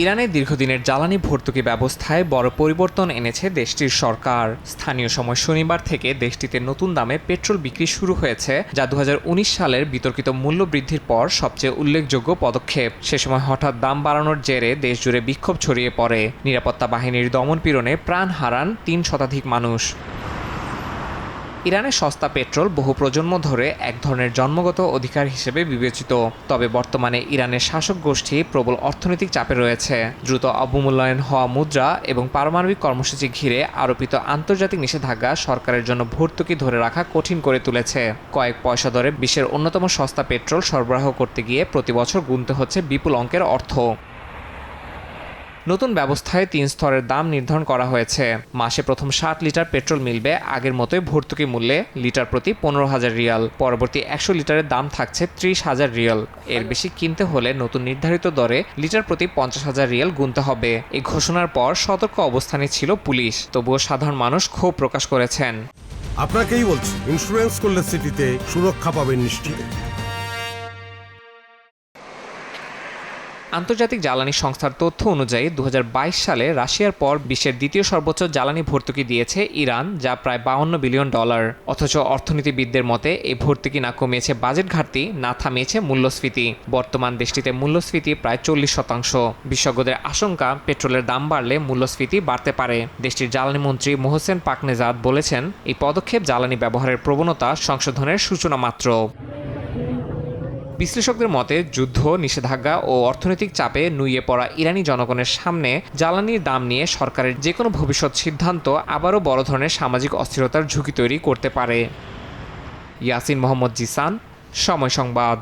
ইরানে দীর্ঘদিনের জ্বালানি ভর্তুকি ব্যবস্থায় বড় পরিবর্তন এনেছে দেশটির সরকার। স্থানীয় সময় শনিবার থেকে দেশটিতে নতুন দামে পেট্রোল বিক্রি শুরু হয়েছে, যা 2019 সালের বিতর্কিত মূল্য বৃদ্ধির পর সবচেয়ে উল্লেখযোগ্য পদক্ষেপ। সে সময় হঠাৎ দাম বাড়ানোর জেরে দেশজুড়ে বিক্ষোভ ছড়িয়ে পড়ে। নিরাপত্তা বাহিনীর দমনপীড়নে প্রাণ হারান 3 শতাধিক মানুষ। ইরানের সস্তা পেট্রোল বহু প্রজন্ম ধরে এক ধরনের জন্মগত অধিকার হিসেবে বিবেচিত। তবে বর্তমানে ইরানের শাসক গোষ্ঠী প্রবল অর্থনৈতিক চাপে রয়েছে। দ্রুত অবমূল্যায়ন হওয়া মুদ্রা এবং পারমাণবিক কর্মসূচি ঘিরে আরোপিত আন্তর্জাতিক নিষেধাজ্ঞা সরকারের জন্য ভর্তুকি ধরে রাখা কঠিন করে তুলেছে। কয়েক পয়সা দরে বিশ্বের অন্যতম সস্তা পেট্রোল সরবরাহ করতে গিয়ে প্রতি বছর গুনতে হচ্ছে বিপুল অঙ্কের অর্থ। নতুন ব্যবস্থায় 3 স্তরের দাম নির্ধারণ করা হয়েছে। মাসে প্রথম 60 লিটার পেট্রোল মিলবে আগের মতোই ভর্তুকি মূল্যে লিটার প্রতি 15,000 রিয়াল। পরবর্তী 100 লিটারের দাম থাকছে 30,000 রিয়াল। এর বেশি কিনতে হলে নতুন নির্ধারিত দরে লিটার প্রতি 50,000 রিয়াল গুনতে হবে। এই ঘোষণার পর সতর্ক অবস্থানে ছিল পুলিশ, তবুও সাধারণ মানুষ ক্ষোভ প্রকাশ করেছেন। আপনাকেই বলছি, ইন্স্যুরেন্স করলে সিটিতে সুরক্ষা পাবেন নিশ্চিত। আন্তর্জাতিক জ্বালানি সংস্থার তথ্য অনুযায়ী 2022 সালে রাশিয়ার পর বিশ্বের দ্বিতীয় সর্বোচ্চ জ্বালানি ভর্তুকি দিয়েছে ইরান, যা প্রায় $52 বিলিয়ন। অথচ অর্থনীতিবিদদের মতে এই ভর্তুকি না কমিয়েছে বাজেট ঘাটতি, না থামিয়েছে মূল্যস্ফীতি। বর্তমান দেশটিতে মূল্যস্ফীতি প্রায় 40%। বিশেষজ্ঞদের আশঙ্কা, পেট্রোলের দাম বাড়লে মূল্যস্ফীতি বাড়তে পারে। দেশটির জ্বালানি মন্ত্রী মোহসেন পাকনেজাদ বলেছেন, এই পদক্ষেপ জ্বালানি ব্যবহারের প্রবণতা সংশোধনের সূচনা মাত্র। বিশ্লেষকদের মতে যুদ্ধ, নিষেধাজ্ঞা ও অর্থনৈতিক চাপে নুইয়ে পড়া ইরানি জনগণের সামনে জ্বালানির দাম নিয়ে সরকারের যে কোনো ভবিষ্যৎ সিদ্ধান্ত আবারও বড় ধরনের সামাজিক অস্থিরতার ঝুঁকি তৈরি করতে পারে। ইয়াসিন মোহাম্মদ জিসান, সময় সংবাদ।